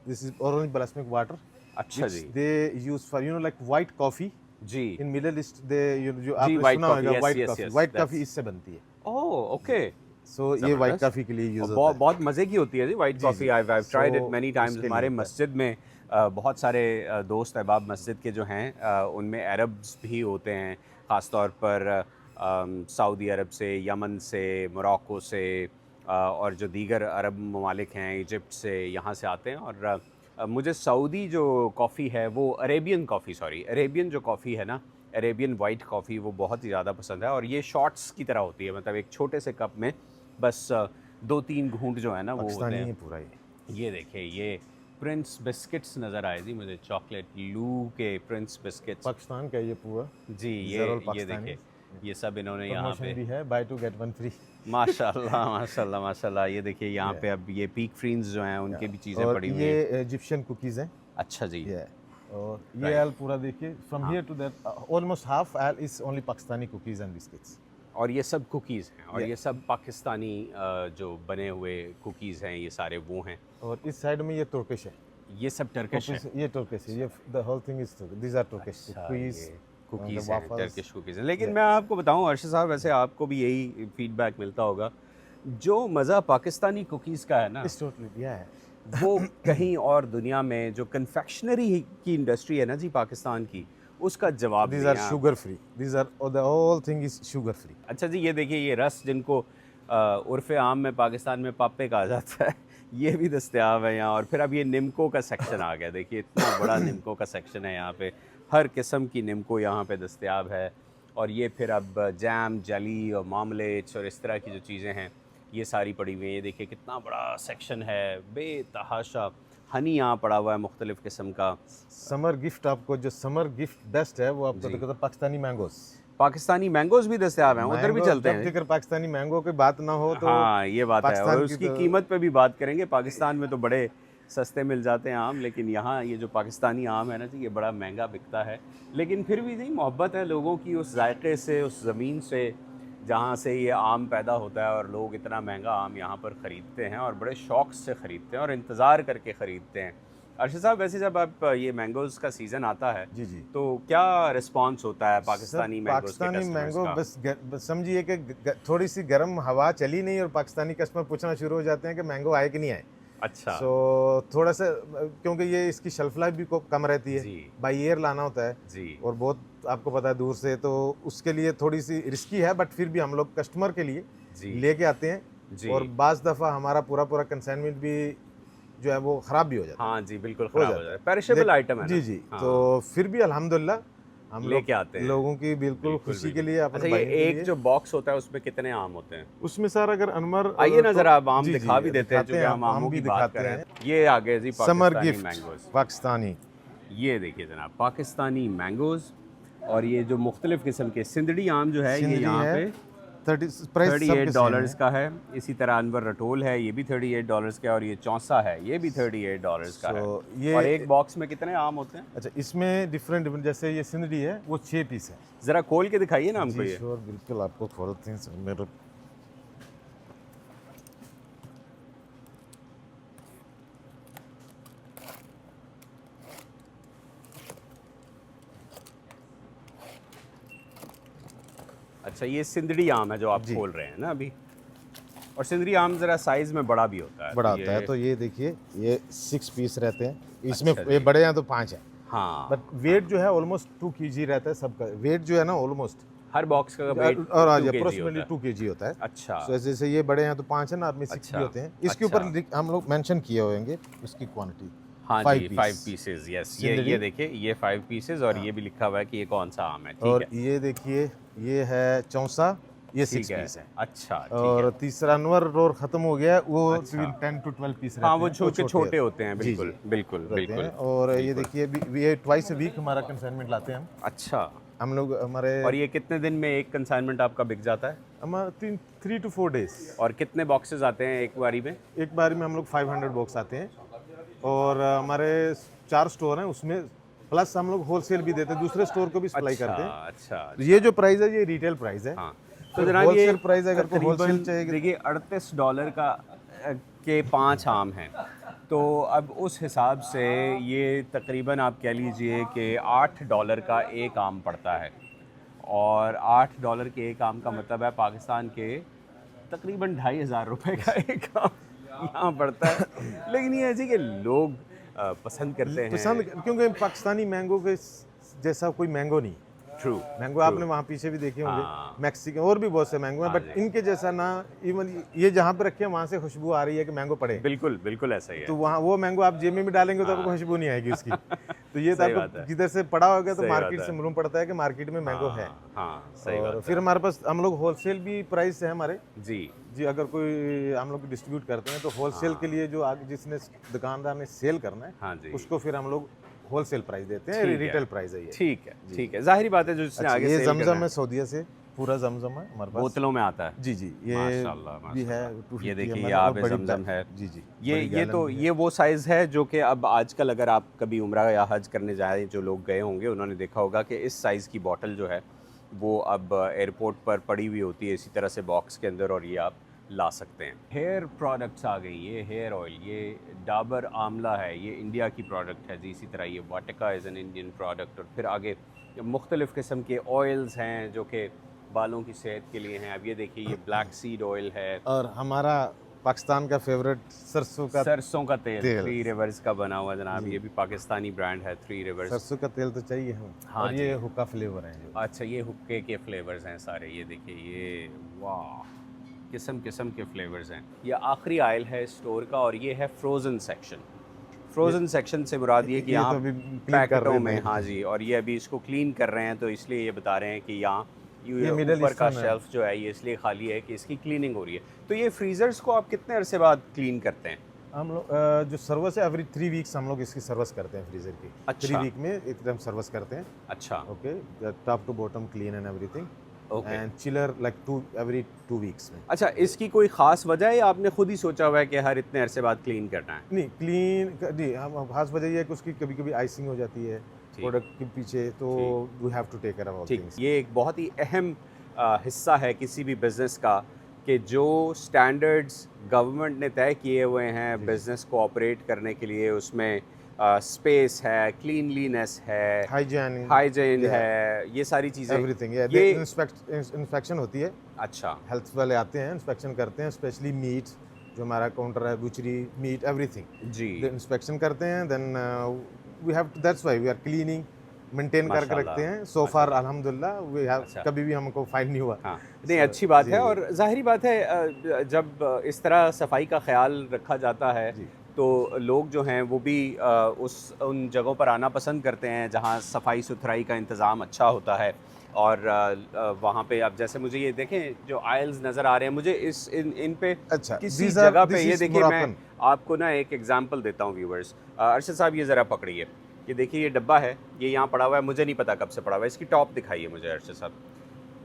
this is orange ब्लॉसमिक वाटर। अच्छा जी। They use for like white coffee जी। इन मिडिल ईस्ट, दे जो जी, आपने white सुना coffee, होगा, yes, white yes, coffee, yes, white that's- coffee इससे बनती है। ओह, ओके। सो ये व्हाइट कॉफी के लिए यूज होता है। बहुत मज़े की होती है जी व्हाइट जी, कॉफ़ी। जी। I have tried it So, many times. उसके लिए हमारे होता है। मस्जिद में बहुत सारे दोस्त अहबाब मस्जिद के जो हैं उनमें अरब्स भी होते हैं, ख़ास तौर पर सऊदी अरब से, यमन से, मोरक्को से और जो दीगर अरब ममालिक हैं, इजिप्ट से, यहाँ से आते हैं। और मुझे सऊदी जो कॉफ़ी है वो अरेबियन जो कॉफ़ी है ना, अरेबियन वाइट कॉफ़ी, वो बहुत ही ज़्यादा पसंद है। और ये शॉट्स की तरह होती है, मतलब एक छोटे से कप में बस 2-3 घूंट जो है ना वो होते पाकिस्तानी हैं। है पूरा ये देखिए, ये प्रिंस बिस्किट्स नज़र आए जी मुझे, चॉकलेट लू के प्रिंस बिस्किट्स। पाकिस्तान का ये पूरा जी, ज़रूर ये पाकिस्तानी। देखिए, ये सब इन्होंने यहाँ प्रमोशन पे भी है, बाय 2 गेट 1 फ्री। माशाल्लाह, माशाल्लाह, माशाल्लाह। ये देखिए यहाँ Yeah. पे अब ये पीक फ्रीन्स जो हैं उनके भी चीज़ें और पड़ी हुई ये हैं। इजिप्शियन कुकीज़ हैं। अच्छा जी। ये और ये Right. आयल पूरा देखिए, फ्रॉम हाँ। Here to that almost half aisle is only Pakistani cookies and biscuits. और ये सब कुकीज़ हैं, और Yeah. ये सब पाकिस्तानी जो बने हुए कुकीज़ हैं, ये सारे वो हैं। और इस साइड में ये तुर्किश है। ये सब टर्किश है। ये तुर्किश है, ये the whole thing is Turkish, these are Turkish अच्छा, कुकीज़, ये कुकीज़ हैं, waffles. टर्किश कुकीज़ हैं। लेकिन मैं आपको बताऊं अर्शद साहब, वैसे आपको भी यही फीडबैक मिलता होगा, जो मज़ा पाकिस्तानी कुकीज़ का है ना, इट्स टोटली या वो कहीं और दुनिया में जो कन्फेक्शनरी की इंडस्ट्री है ना जी पाकिस्तान की, उसका जवाब दीज नहीं आर है। Sugar free, these are the whole thing is sugar free. अच्छा जी, ये देखिए, ये रस जिनको उर्फ़ आम में पाकिस्तान में पापे कहा जाता है, ये भी दस्तयाब है यहाँ। और फिर अब ये निम्को का सेक्शन आ गया, देखिए इतना बड़ा निम्को का सेक्शन है यहाँ पे, हर किस्म की निम्को यहाँ पे दस्तयाब है। और ये फिर अब जैम, जली और मामलेट्स और इस तरह की जो चीज़ें हैं, ये सारी पड़ी हुई हैं। ये देखिए कितना बड़ा सेक्शन है, बेतहाशा। हनी यहाँ पड़ा हुआ है मुख्तलिफ़ किस्म का। समर गिफ्ट, आपको जो समर गिफ्ट बेस्ट है वो आपको जी। देखो तो पाकिस्तानी मैंगोस। पाकिस्तानी मैंगोज़ भी दस्तयाब हैं, उधर भी चलते जब हैं। जिक्र पाकिस्तानी मैंगो की बात ना हो तो हाँ, ये बात है। पाकिस्तान और की उसकी तो- कीमत पे भी बात करेंगे। पाकिस्तान में तो बड़े सस्ते मिल जाते हैं आम, लेकिन यहाँ ये जो पाकिस्तानी आम है ना जी, ये बड़ा महंगा बिकता है। लेकिन फिर भी जी मोहब्बत है लोगों की उस जायके से, उस ज़मीन से जहाँ से ये आम पैदा होता है, और लोग इतना महंगा आम यहाँ पर ख़रीदते हैं और बड़े शौक़ से ख़रीदते हैं और इंतज़ार करके ख़रीदते हैं। अर्शद साहब, वैसे जब आप ये मैंगोज़ का सीज़न आता है, जी जी, तो क्या रिस्पॉन्स होता है पाकिस्तानी सर, मैंगोज़ के पाकिस्तानी कस्टमर्स मैंगो का? बस समझिए कि थोड़ी सी गर्म हवा चली नहीं और पाकिस्तानी कस्टमर पूछना शुरू हो जाते हैं कि मैंगो आए कि नहीं आए। अच्छा। सो थोड़ा सा, क्योंकि ये इसकी शेल्फ लाइफ भी कम रहती है, जी बाई एयर लाना होता है जी। और बहुत आपको पता है दूर से, तो उसके लिए थोड़ी सी रिस्की है, बट फिर भी हम लोग कस्टमर के लिए जी लेके आते हैं। जी। और बाज़ दफ़ा हमारा पूरा कंसाइनमेंट भी जो है वो ख़राब भी हो जाता है। हाँ जी, बिल्कुल हो ख़राब जाता हो है। जाता है, पेरिशेबल आइटम है जी ना। जी, हाँ। तो फिर भी अल्हम्दुलिल्लाह हम लोग लेके आते हैं। लोगों की बिल्कुल बिल्कुल, खुशी के बिल्कुल। लिए, अपने अच्छा, भाइयों ये के एक लिए। जो बॉक्स होता है उसमें कितने आम होते हैं? उसमें सर अगर अनवर आइए ना तो- ज़रा आप आम जी, दिखा जी, भी देते हैं, दिखाते चूँकि हैं, हम आमों भी की बात दिखाते कर रहे हैं। हैं। ये आ गए जी summer Pakistani gift mangoes. Pakistani, ये देखिए जनाब, पाकिस्तानी मैंगोज़। और ये जो मुख्तलिफ़ किस्म के सिंदड़ी आम जो है, ये सिंदड़ी यहाँ है, पे 30 प्राइस सबके $38 सेम का है। इसी तरह अनवर रटोल है, ये भी $38 का है। और ये चौंसा है, ये भी $38 का है। So, ये- और एक बॉक्स में कितने आम होते हैं? अच्छा, इसमें डिफरेंट, जैसे ये सिंदड़ी है वो 6 पीस है। ज़रा खोल के दिखाइए ना हमको जी ये। श्योर, बिल्कुल आपको खोलते हैं सर, मेरे अच्छा, ये सिंदड़ी आम है जो आप जी। खोल रहे हैं ना अभी। और सिंदड़ी आम ज़रा साइज़ में बड़ा भी होता है। बड़ा तो होता है। तो ये देखिए, ये 6 पीस रहते हैं इसमें। अच्छा ये जी। बड़े हैं तो 5 है, हाँ, बट वेट जो है ऑलमोस्ट 2 kg रहता है सबका। वेट जो है ना ऑलमोस्ट, हर बॉक्स का वेट और आज 2 kg अप्रोक्सीमेटली होता 2 kg होता है। है। अच्छा, So, जैसे ये बड़े हैं तो 5 है ना, आप में 6 अच्छा, भी होते हैं। इसके अच्छा। ऊपर हम लोग मेंशन किए होंगे उसकी क्वांटिटी। हाँ 5 जी, piece। 5 pieces, yes. ये सिंदड़ी। देखिए, ये 5 पीसेज। और ये भी लिखा हुआ है कि ये कौन सा आम है। ठीक और है, ये देखिए, ये है चौंसा, ये 6 ठीक है। पीस है। अच्छा, ठीक और है। तीसरा अनवर रोर खत्म हो गया, वो अच्छा। 10 to 12 पीस रहते हाँ, हैं। वो छोटे होते हैं, जी, बिल्कुल जी, बिल्कुल रहते बिल्कुल। हैं। और ये बिल्कुल। देखिए, ये ट्वाइस अ वीक हमारा कंसाइनमेंट लाते हैं अच्छा, हम लोग। हमारे और ये कितने दिन में एक कंसाइनमेंट आपका बिक जाता है? हमारा 3 to 4 डेज। और कितने बॉक्सेस आते हैं एक बारी में? एक बार में हम लोग 500 बॉक्स आते हैं। और हमारे 4 स्टोर हैं, उसमें प्लस हम लोग होलसेल भी देते हैं, दूसरे स्टोर को भी सप्लाई करते हैं। अच्छा। ये जो प्राइस है ये रिटेल प्राइस है। हाँ, तो तो जनाब ये होलसेल प्राइस अगर कोई तकरीबन होलसेल चाहिए, देखिए $38 का के 5 आम हैं। तो अब उस हिसाब से ये तकरीबन आप कह लीजिए कि $8 का एक आम पड़ता है। और $8 के एक आम का मतलब है पाकिस्तान के तकरीबन 2,500 रुपये का एक आम यहाँ पड़ता है। लेकिन ये ऐसी कि लोग पसंद करते हैं। पसंद, क्योंकि पाकिस्तानी मैंगो के जैसा कोई मैंगो नहीं। ट्रू। मैंगो आपने वहाँ पीछे भी देखे होंगे, हाँ। मैक्सिकन और भी बहुत से मैंगो हैं, हाँ बट जी। इनके जैसा ना, इवन ये जहाँ पे रखे हैं वहाँ से खुशबू आ रही है कि मैंगो पड़े। बिल्कुल, बिल्कुल ऐसा ही है। तो वहाँ वो मैंगो आप जेब में भी डालेंगे तो आपको हाँ। खुशबू नहीं आएगी उसकी। तो ये तो सही बात आपको है। जिधर से पड़ा होगा तो सही बात मार्केट है। से मालूम पड़ता है कि मार्केट में मैंगो है। हाँ, हाँ, सही और बात फिर है। हमारे पास हम लोग होलसेल भी प्राइस है हमारे जी। जी। अगर कोई हम लोग डिस्ट्रीब्यूट करते हैं तो होलसेल के लिए जो आगे जिसने दुकानदार ने सेल करना है हाँ जी। उसको फिर हम लोग होलसेल प्राइस देते हैं, ठीक है। रिटेल प्राइस है ये। ठीक है, जी, ठीक जी। है। ज़ाहिर बात है जो जिसने अच्छा, आगे ये सेल करना जमजम है। है सऊदीया से, पूरा जमजम है हमारे पास। बोतलों में आता है। जी, जी, ये माशाल्लाह, भी है माशाल्लाह। 250 ये देखिए, ml ये और आब बड़ी ज़मज़म है। जी, जी, ये बड़ी ये गैलन तो भी है। ये वो साइज़ है जो कि अब आजकल अगर आप कभी उम्रा या हज करने जाएँ, जो लोग गए होंगे उन्होंने देखा होगा कि इस साइज़ की बॉटल जो है वो अब एयरपोर्ट पर पड़ी हुई होती है इसी तरह से बॉक्स के अंदर, और ये आप ला सकते हैं। हेयर प्रोडक्ट्स आ गई, ये हेयर ऑयल, ये डाबर आमला है, ये इंडिया की प्रोडक्ट है जी। इसी तरह ये वाटिका इज़ एन इंडियन प्रोडक्ट, और फिर आगे मुख्तलिफ़ किस्म के ऑयल्स हैं जो कि बालों की सेहत के लिए हैं। अब ये देखिए, ये ब्लैक सीड ऑयल है, और हमारा पाकिस्तान का फेवरेट सरसों का सरसों का तेल तेल। 3 रिवर्स का बना हुआ जनाब। जी। ये भी पाकिस्तानी ब्रांड है 3 रिवर्स। सरसों का तेल तो चाहिए हमें। हाँ और ये जी। हुक्का फ्लेवर है जो। अच्छा, ये हुक्के के फ्लेवर्स हैं सारे। ये देखिए, ये वाह, किस्म किस्म के फ्लेवर्स हैं। ये आखिरी आयल है स्टोर का, और ये है फ्रोज़न सेक्शन। फ्रोज़न सेक्शन से मुराद ये कि ये यहाँ तो अभी क्लीन कर पैकेटों रहे में, हैं। हाँ जी, और ये अभी इसको क्लीन कर रहे हैं, तो इसलिए ये बता रहे हैं कि यहाँ ये मिडल ऊपर का ईस्टर्न है। शेल्फ जो है ये इसलिए खाली है कि इसकी क्लीनिंग हो रही है। तो ये फ्रीज़र्स को आप कितने अरसे बाद क्लीन करते हैं? हम लोग जो सर्विस है एवरी 3 वीक्स हम लोग इसकी सर्विस करते हैं फ्रीजर की। अच्छा। 3 वीक में एकदम सर्विस करते हैं। अच्छा, okay, top to bottom clean and everything. Okay. And chiller like every 2 weeks में। अच्छा, इसकी कोई ख़ास वजह है या आपने खुद ही सोचा हुआ है कि हर इतने अरसे बाद क्लीन करना है? नहीं, क्लीन नहीं, हम खास वजह ये है कि उसकी कभी कभी आइसिंग हो जाती है ठीक। प्रोडक्ट के पीछे, तो we have to take care of all ठीक, थिंग्स। ये एक बहुत ही अहम हिस्सा है किसी भी बिज़नेस का कि जो स्टैंडर्ड्स गवर्नमेंट ने तय किए हुए हैं बिज़नेस को ऑपरेट करने के लिए, उसमें स्पेस है, क्लीनलीनेस है, हाइजीन है, ये सारी चीज़ें, एवरीथिंग। ये इंस्पेक्शन होती है, अच्छा, हेल्थ वाले आते हैं, इंस्पेक्शन करते हैं, स्पेशली मीट जो हमारा काउंटर है, बुचरी मीट एवरीथिंग जी, इंस्पेक्शन करते हैं। Then we have, that's why we are cleaning, maintain करके माशाल्लाह। रखते हैं। सो फार अल्हम्दुलिल्लाह वी हैव, अच्छा। कभी भी हमको फाइन नहीं हुआ। हाँ, नहीं, So, अच्छी बात जी, है। जी। और ज़ाहिरी बात है जब इस तरह सफाई का ख्याल रखा जाता है जी। तो लोग जो हैं वो भी उन जगहों पर आना पसंद करते हैं जहाँ सफाई सुथराई का इंतज़ाम अच्छा होता है। और वहाँ पे अब जैसे मुझे ये देखें जो आयल्स नज़र आ रहे हैं, मुझे इन पे अच्छा, किसी these are- जगह पे, this ये is देखिए, मैं Moroccan। आपको ना एक एग्जांपल देता हूँ व्यूवर्स। अरशद साहब, ये ज़रा पकड़िए, ये देखिए, ये डब्बा है, ये यहाँ पड़ा हुआ है, मुझे नहीं पता कब से पड़ा हुआ है। इसकी टॉप दिखाइए मुझे अरशद साहब।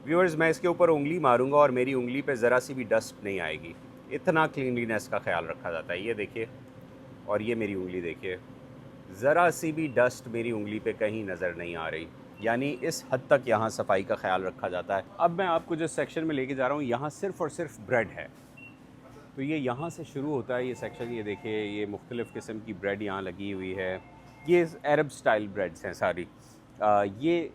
व्यूअर्स, मैं इसके ऊपर उंगली मारूंगा और मेरी उंगली पे ज़रा सी भी डस्ट नहीं आएगी। इतना क्लीनलीनेस का ख्याल रखा जाता है। ये देखिए, और ये मेरी उंगली देखिए, ज़रा सी भी डस्ट मेरी उंगली पे कहीं नज़र नहीं आ रही। यानी इस हद तक यहाँ सफाई का ख्याल रखा जाता है। अब मैं आपको जिस सेक्शन में लेके जा रहा हूँ, यहाँ सिर्फ़ और सिर्फ ब्रेड है। तो ये यहाँ से शुरू होता है ये सेक्शन। ये देखिए, ये मुख्तलिफ़ किस्म की ब्रेड यहाँ लगी हुई है। ये अरब स्टाइल ब्रेड्स हैं सारी। ये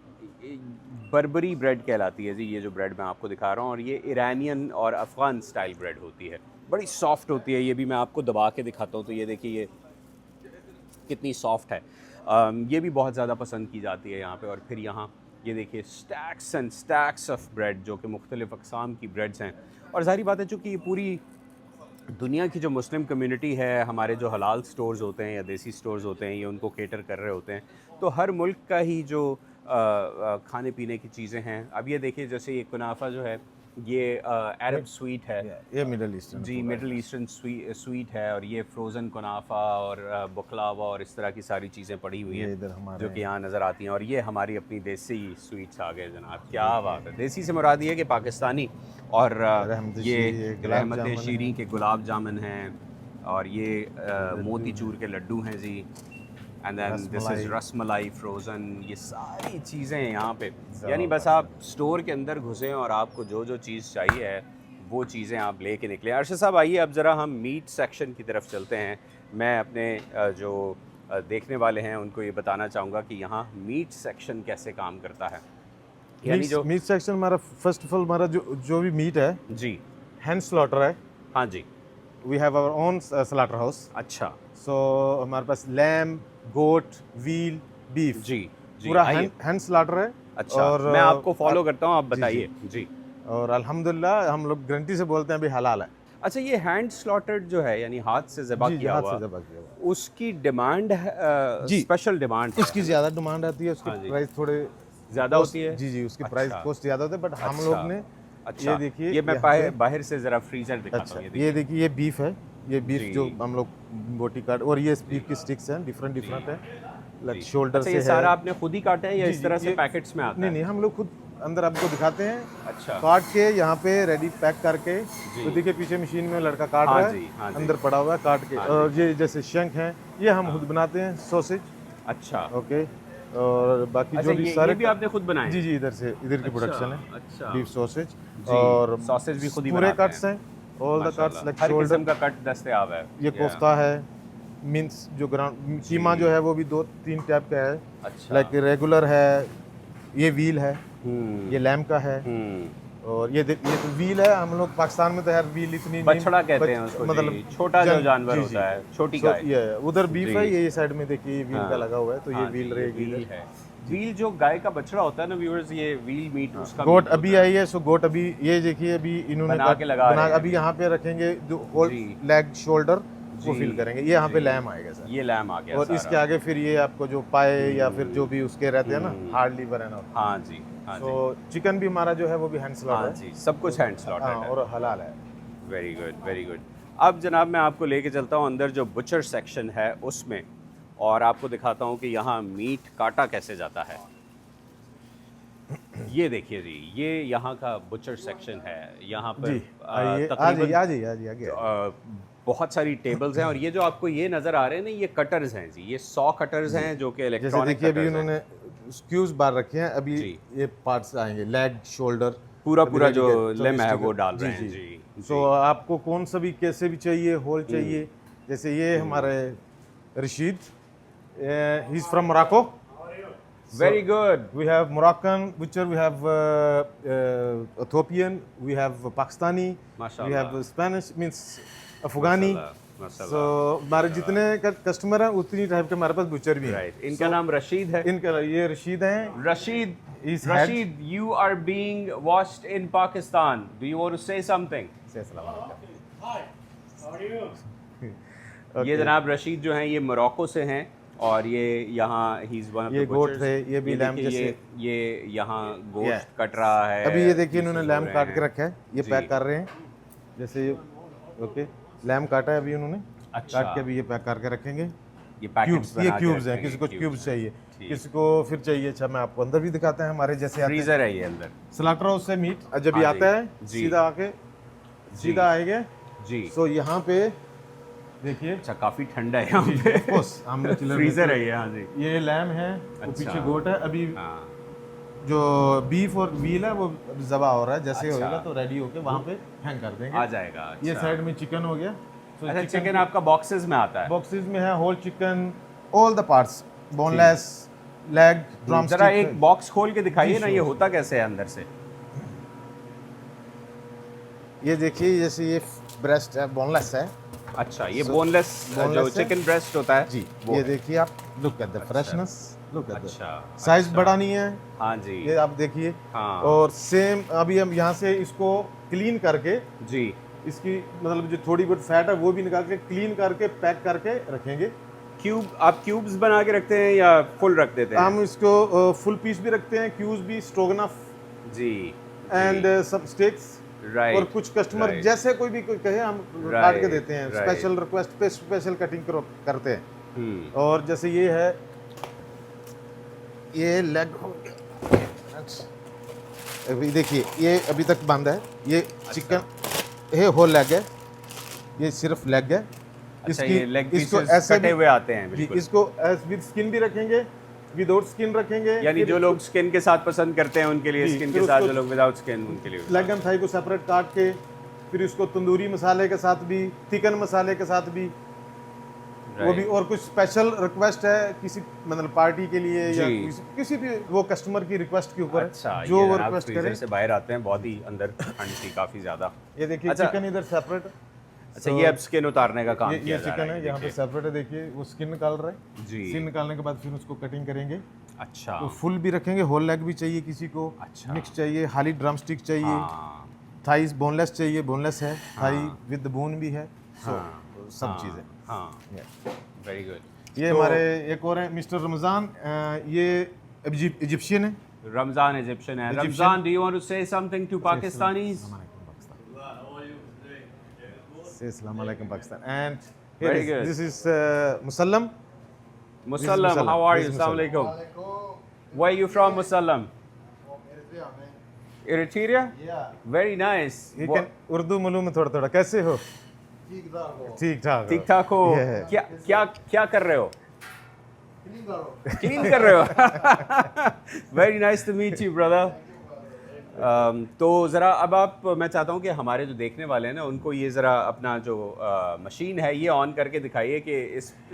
बर्बरी ब्रेड कहलाती है जी, ये जो ब्रेड मैं आपको दिखा रहा हूँ। और ये ईरानियन और अफ़गान स्टाइल ब्रेड होती है, बड़ी सॉफ्ट होती है। ये भी मैं आपको दबा के दिखाता हूँ, तो ये देखिए, ये कितनी सॉफ्ट है। ये भी बहुत ज़्यादा पसंद की जाती है यहाँ पे। और फिर यहाँ ये देखिए, stacks and stacks of bread, जो कि मुख्तलिफ़ अक़साम की ब्रेड्स हैं। और ज़ाहिर बात है, चूँकि ये पूरी दुनिया की जो मुस्लिम कम्युनिटी है, हमारे जो हलाल स्टोर्स होते हैं या देसी स्टोर्स होते हैं, ये उनको केटर कर रहे होते हैं। तो हर मुल्क का ही जो खाने पीने की चीज़ें हैं। अब ये देखिए, जैसे ये कुनाफा जो है, ये अरब स्वीट है। ये मिडल ईस्टर्न जी, मिडल ईस्टर्न स्वीट है। और ये फ्रोज़न कुनाफा और बकलावा और इस तरह की सारी चीज़ें पड़ी हुई ये हैं इधर हमारे जो कि यहाँ नज़र आती हैं। और ये हमारी अपनी देसी स्वीट्स आ गए जनाब। क्या बात है। देसी से मुराद ये है कि पाकिस्तानी। और ये गुलाब रहमत जामुन शीरी के गुलाब जामुन हैं, और ये मोतीचूर के लड्डू हैं जी। And then this is rasmalai frozen. ये सारी चीज़ें यहाँ पे, यानी बस आप स्टोर के अंदर घुसें और आपको जो जो चीज़ चाहिए है वो चीज़ें आप लेके निकले। अरशद साहब, आइए अब ज़रा हम मीट सेक्शन की तरफ चलते हैं। मैं अपने जो देखने वाले हैं उनको ये बताना चाहूँगा कि यहाँ मीट सेक्शन कैसे काम करता है। यानी जो मीट सेक्शन हमारा, फर्स्ट ऑफ ऑल हमारा जो भी मीट है, जी, हैंड स्लॉटर है। हाँ जी, we have our own slaughter house. अच्छा, सो हमारे पास लैम, गोट, व्हील, बीफ, जी जी, पूरा आइए। हैंड स्लॉटर है। अच्छा, और मैं आपको फॉलो करता हूँ, आप बताइए जी। और अल्हम्दुलिल्लाह हम लोग गारंटी से बोलते हैं अभी हलाल है। अच्छा, ये हैंड स्लॉटर्ड जो है यानी हाथ से ज़िबा जी, जी, किया हाथ हुआ, से ज़बह किया हुआ। उसकी डिमांड है, जी, स्पेशल डिमांड उसकी है ना? ज़्यादा डिमांड आती है, उसके हाँ जी। प्राइस थोड़े ज़्यादा कॉस्ट, होती है? जी, जी, उसके प्राइस अच्छा, कॉस्ट ज़्यादा होते हैं, बट हम अच्छा, लोग ने ये अच्छा। देखिए ये मैं यहाँ पे, बाहर से ज़रा फ्रीज़र दिखाता अच्छा, हूँ, ये ये देखिए। देखिए ये बीफ है, ये बीफ जो जी, हम लोग बोटी काट, और ये जी, बीफ की स्टिक्स हैं, डिफरेंट जी, डिफरेंट है, लाइक जी। शोल्डर अच्छा, से ये है। सारा आपने खुद ही काटा है या जी, इस जी, तरह से ये पैकेट्स में आता नहीं, है? नहीं, हम लोग खुद अंदर आपको दिखाते हैं, अच्छा, काट के यहाँ पे रेडी पैक करके, जी। तो देखिए पीछे मशीन में लड़का काट हाँ रहा जी, हाँ है, जी, अंदर पड़ा हुआ है काट के, हाँ और जी। ये जैसे शंख हैं, ये हम हाँ, खुद बनाते हैं, सॉसेज, अच्छा। ओके, और बाकी अच्छा, जो भी ये सारे भी आपने खुद बनाए जी, हैं? जी, इधर की अच्छा, प्रोडक्शन है, अच्छा। बीफ सॉसेज, जी, और सॉसेज भी खुद ही पूरे बनाते हैं। कट्स हैं, ऑल द कट्स माशाल्लाह, लाइक हर शोल्डर, किस्म का कट दस्तयाब है। ये या कोफ्ता है, मिन्स जो ग्राउंड जी। कीमा जो है वो भी 2-3 टाइप का है, अच्छा। लाइक रेगुलर है, ये व्हील है, ये हुँ, लैम्प का है, हुँ। और ये तो व्हील है, हम लोग पाकिस्तान में तो यार व्हील इतनी नहीं, बछड़ा कहते हैं उसको मतलब जी, छोटा जो जानवर जी, जी, होता है, छोटी सो गाय। ये उधर बीफ है, जी। ये साइड में देखिए ये व्हील का हाँ, लगा हुआ है, तो ये हाँ व्हील जी, ये रहेगी व्हील इधर। है। व्हील जो गाय का बछड़ा होता है ना व्यूअर्स, ये व्हील मीट उसका गोट मीट अभी होता है। आई है, सो गोट अभी ये देखिए अभी इन्होंने बना के लगा रहे हैं अभी अभी। यहाँ पे रखेंगे, जो होल जी, लेग शोल्डर वो जी, फिल करेंगे, ये यहाँ पे जी। लैम आएगा सर, ये लैम आ गया और इसके सारा। आगे फिर ये आपको जो पाए या फिर जो भी उसके रहते हैं ना, हुँ। हार्ड लीवर है ना, हाँ जी, हाँ तो जी, चिकन भी हमारा जो है वो भी हैंड स्लॉटर हाँ है, जी, सब कुछ हैंड हाँ, स्लॉटेड है। और हलाल है। Very good, very good. अब जनाब मैं आपको लेके चलता हूँ अंदर जो बुचर सेक्शन है उसमें, और आपको दिखाता हूँ कि यहाँ मीट काटा कैसे जाता है। ये देखिए जी, ये यहाँ का बुचर सेक्शन है। यहाँ पर जी, आइए, आ तकरीबन जाइए, आ जाइए, आ जाइए, आगे आइए। बहुत सारी टेबल्स हैं, और ये जो आपको ये नज़र आ रहे हैं ना, ये कटर्स हैं जी, ये 100 कटर्स हैं जो कि जैसे इलेक्ट्रॉनिक देखिए अभी कटर्स हैं। उन्होंने स्क्यूज बार रखे हैं, अभी जी। ये पार्ट्स आएंगे, लेग, शोल्डर, पूरा अभी पूरा ready जो है, लिम है sticker, वो डाल जी, रहे हैं जी, जी। सो आपको कौन सा भी कैसे भी चाहिए, होल चाहिए, जैसे ये हमारे Rashid, he is from Morocco, very good. we have Moroccan butcher, we have Ethiopian, we have Pakistani, we माशाल्लाह। have Spanish, means Afghani, माशाल्लाह। so हमारे जितने कस्टमर हैं उतनी टाइप के हमारे पास बुचर भी हैं। राइट, इनका नाम रशीद है। इनका ये रशीद हैं, Rashid, He's head. Rashid, you are being watched in Pakistan. Do you want to say something? से अस्सलाम वालेकुम। ये जनाब रशीद जो हैं ये मोरक्को से हैं, और ये यहाँ ही इज वन ऑफ ये द गोट बचर्स। है, ये भी लैम्प जैसे, ये यहाँ Yeah. गोश्त कट रहा है। अभी ये देखिए इन्होंने पीसेस हो लैम्प रहे काट के हैं। रखा है, ये जी। पैक कर रहे हैं, जैसे ये, ओके, लैम्प काटा है अभी उन्होंने, अच्छा। काट के अभी ये पैक करके रखेंगे। ये पैकेट्स क्यूब्स, ये बना के क्यूब्स हैं, रखेंगे, किसी को cubes क्यूब्स चाहिए, ठीक। किसी को फिर चाहिए, अच्छा मैं आपको अंदर भी दिखाते हैं, हमारे जैसे आते हैं फ्रीजर है ये अंदर। स्लाटर हाउस से मीट जब ये हाँ आता जी, है, जी। सीधा आके सीधा आएंगे, जी। सो यहाँ पे देखिए, अच्छा, काफी ठंडा है यहाँ पे। ऑफ कोर्स हमने चिलर फ्रीजर है ये, हाँ जी। ये लैम है, वो अच्छा। पीछे गोट है, अभी हाँ, जो बीफ और व्हील है वो जबा हो रहा है, जैसे अच्छा। होगा तो रेडी होके वहाँ पे हैंग कर देंगे। आ जाएगा। ये अच्छा। साइड में चिकन हो गया, तो अच्छा, चिकन आपका बॉक्सेस में आता है। बॉक्सेस में है, whole chicken, all the parts, boneless, leg, drum जरा एक बॉक्स खोल के दिखाइए जी, ना, sure, ये होता कैसे है अंदर से। ये देखिए जैसे ये ब्रेस्ट है, बोनलेस है अच्छा, ये बोनलेस जो boneless है। चिकन ब्रेस्ट होता है जी, वो ये है। देखिए आप, look at the freshness, look at the अच्छा, साइज अच्छा। बड़ा नहीं है, हाँ जी, ये आप देखिए, हाँ। और सेम अभी हम यहाँ से इसको क्लीन करके, जी। इसकी मतलब जो थोड़ी बहुत फैट है वो भी निकाल के क्लीन करके पैक करके रखेंगे। आप क्यूब्स बना के रखते हैं या फुल रख देते हैं? हम इसको फुल पीस भी रखते हैं, क्यूब्स भी, स्ट्रोगनफ जी। एंड सब स्टेक्स, राइट। और कुछ कस्टमर right. जैसे कोई भी कोई कहे हम काट के देते हैं, right. स्पेशल रिक्वेस्ट पे स्पेशल कटिंग करते हैं। हम्म, और जैसे ये है, ये लेग हो गया, अभी देखिए ये अभी तक बंद है, ये चिकन, ये होल लेग है, ये सिर्फ लेग है। अच्छा, ये लेग इसको पीसेस ऐसे कटे भी, हुए आते हैं जी, बिल्कुल। इसको विद स्किन भी रखेंगे, विदाउट स्किन रखेंगे, यानी फिर जो लोग स्किन के साथ पसंद करते हैं उनके लिए जी, स्किन फिर के साथ, उसको जो लोग विदाउट स्किन उनके लिए लेग एंड थाई को सेपरेट काट के, फिर इसको तंदूरी मसाले के साथ भी, चिकन मसाले के साथ भी, वो भी। और कुछ स्पेशल रिक्वेस्ट है किसी मतलब पार्टी के लिए या जी। किसी भी वो कस्टमर की रिक्वेस्ट के ऊपर, अच्छा, जो ये वो जनाब रिक्वेस्ट फ्रीजर करे। से बाहर आते हैं, बहुत ही अंदर ठंड थी काफी ज्यादा। ये देखिए अच्छा। चिकन इधर सेपरेट, अच्छा, ये अब स्किन उतारने का काम ये किया जा चिकन रहा है, यहाँ पे देखिए। सेपरेट है, देखिए वो स्किन निकाल रहा है, जी। स्किन निकालने के बाद फिर उसको कटिंग करेंगे, अच्छा तो फुल भी रखेंगे, होल लेग भी चाहिए किसी को, अच्छा। मिक्स चाहिए, खाली ड्रम स्टिक चाहिए, हाँ थाइस बोनलेस चाहिए, बोनलेस है, थाई हाँ विद बोन भी है, सो सब हाँ चीज़ें। हाँ, Yeah. Very good. ये हमारे एक और है मिस्टर रमज़ान, ये इजिप्शियन है। रमज़ान इजिप्शियन है। Egyptian. Ramzan, do you want to say something to Pakistanis? Say Assalamu alaikum Pakistan. And Very here good. is, this is Musallam. Musallam, Musallam. how are This you? is Assalamu alaikum. Where are you from, Musallam? Eritrea? Yeah. Very nice. You can Urdu मालूम है थोड़ा थोड़ा, कैसे हो? ठीक ठाक। ठीक ठाक हो? Yeah. क्या क्या क्या कर रहे हो? क्लीन कर रहे हो? Very nice to meet you brother. तो ज़रा अब आप, मैं चाहता हूँ कि हमारे जो देखने वाले हैं ना उनको ये ज़रा अपना जो मशीन है ये ऑन करके दिखाइए कि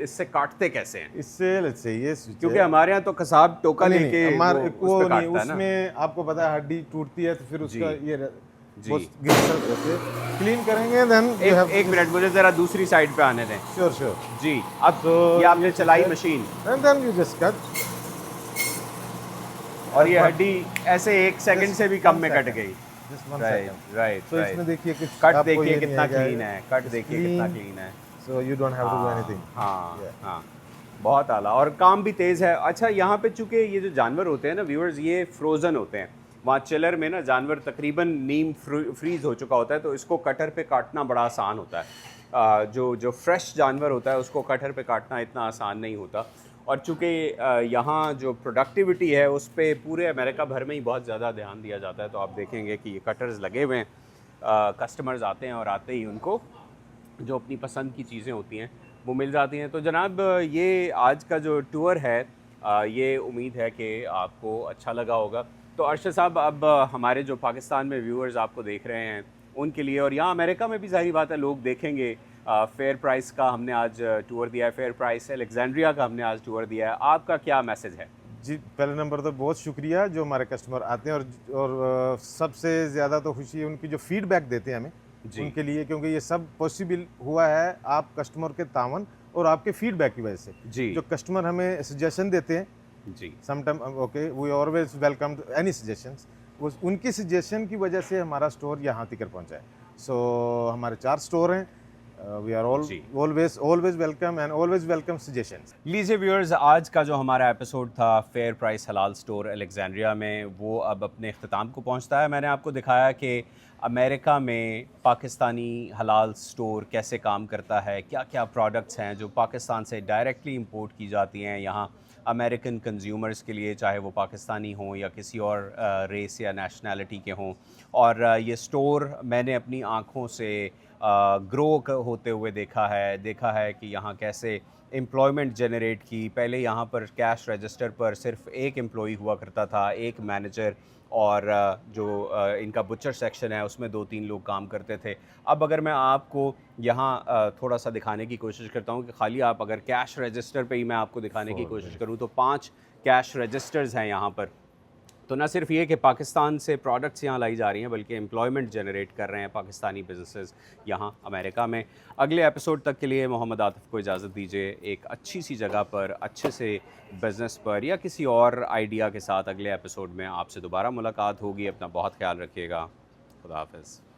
इससे काटते कैसे हैं, इससे let's say ये switch क्योंकि है। हमारे यहाँ तो कसाब टोका नहीं, लेके नहीं, हमारे वो वो उस पे नहीं, काटता है ना। उसमें आपको पता है हड्डी टूटती है तो फिर उसका जी। ये जी। क्लीन करेंगे देन एक मिनट, मुझे ज़रा दूसरी साइड पे आने दें। श्योर श्योर जी, अब तो ये आपने चलाई machine and then you just cut, और ये हड्डी ऐसे 1 सेकंड से भी कम में कट गई। Just 1 right second. राइट तो इसमें देखिए कुछ कट आपको देखिए ये नहीं कितना आएगा। क्लीन है, कट देखिए कितना Clean. क्लीन है। So you don't have to do anything. हाँ Yeah. हाँ, बहुत आला, और काम भी तेज़ है। अच्छा, यहाँ पे चूँकि ये जो जानवर होते हैं ना व्यूअर्स, ये फ्रोज़न होते हैं। वहाँ चिलर में ना जानवर तकरीबन नीम फ्रीज़ हो चुका होता है, तो इसको कटर पे काटना बड़ा आसान होता है। जो फ्रेश जानवर होता है उसको कटर पे काटना इतना आसान नहीं होता। और चूँकि यहाँ जो प्रोडक्टिविटी है उस पर पूरे अमेरिका भर में ही बहुत ज़्यादा ध्यान दिया जाता है। तो आप देखेंगे कि ये कटर्स लगे हुए हैं, कस्टमर्स आते हैं और आते ही उनको जो अपनी पसंद की चीज़ें होती हैं वो मिल जाती हैं। तो जनाब, ये आज का जो टूर है ये उम्मीद है कि आपको अच्छा लगा होगा। तो अरशद साहब, अब हमारे जो पाकिस्तान में व्यूअर्स आपको देख रहे हैं उनके लिए, और यहाँ अमेरिका में भी ज़ाहिर बात है लोग देखेंगे, फेयर प्राइस का हमने आज टूर दिया है, फेयर प्राइस अलेक्जेंड्रिया का हमने आज टूर दिया है, आपका क्या मैसेज है? जी, पहले नंबर तो बहुत शुक्रिया जो हमारे कस्टमर आते हैं, और सबसे ज़्यादा तो खुशी है उनकी जो फीडबैक देते हैं हमें जी। उनके लिए, क्योंकि ये सब पॉसिबल हुआ है आप कस्टमर के तावन और आपके फीडबैक की वजह से। जी जो कस्टमर हमें सजेशन देते हैं, जी sometime okay we always welcome any suggestions, उनकी सजेशन की वजह से हमारा स्टोर यहाँ तक पहुँचा है। सो हमारे 4 स्टोर हैं, वी आर जी। Always welcome and always welcome suggestions. लीजिए व्यूअर्स, आज का जो हमारा एपिसोड था fair price halal store Alexandria में, वो अब अपने अख्ताम को पहुंचता है। मैंने आपको दिखाया कि अमेरिका में पाकिस्तानी हलाल स्टोर कैसे काम करता है, क्या क्या प्रोडक्ट्स हैं जो पाकिस्तान से डायरेक्टली इंपोर्ट की जाती हैं यहाँ अमेरिकन कंज्यूमर्स के लिए, चाहे वो पाकिस्तानी हों या किसी और रेस या नेशनैलिटी के हों। और ये स्टोर मैंने अपनी आँखों से ग्रो होते हुए देखा है कि यहाँ कैसे एम्प्लॉयमेंट जनरेट की। पहले यहाँ पर कैश रजिस्टर पर सिर्फ एक एम्प्लॉई हुआ करता था, एक मैनेजर, और जो इनका बुचर सेक्शन है उसमें 2-3 लोग काम करते थे। अब अगर मैं आपको यहाँ थोड़ा सा दिखाने की कोशिश करता हूँ कि खाली आप अगर कैश रजिस्टर पे ही मैं आपको दिखाने की कोशिश करूँ तो 5 कैश रजिस्टर्स हैं यहाँ पर। तो न सिर्फ ये कि पाकिस्तान से प्रोडक्ट्स यहाँ लाई जा रही हैं, बल्कि एम्प्लॉयमेंट जनरेट कर रहे हैं पाकिस्तानी बिजनेसेस यहाँ अमेरिका में। अगले एपिसोड तक के लिए मोहम्मद आतिफ को इजाज़त दीजिए, एक अच्छी सी जगह पर, अच्छे से बिज़नेस पर या किसी और आइडिया के साथ अगले एपिसोड में आपसे दोबारा मुलाकात होगी। अपना बहुत ख्याल रखिएगा। खुदा हाफ़िज़।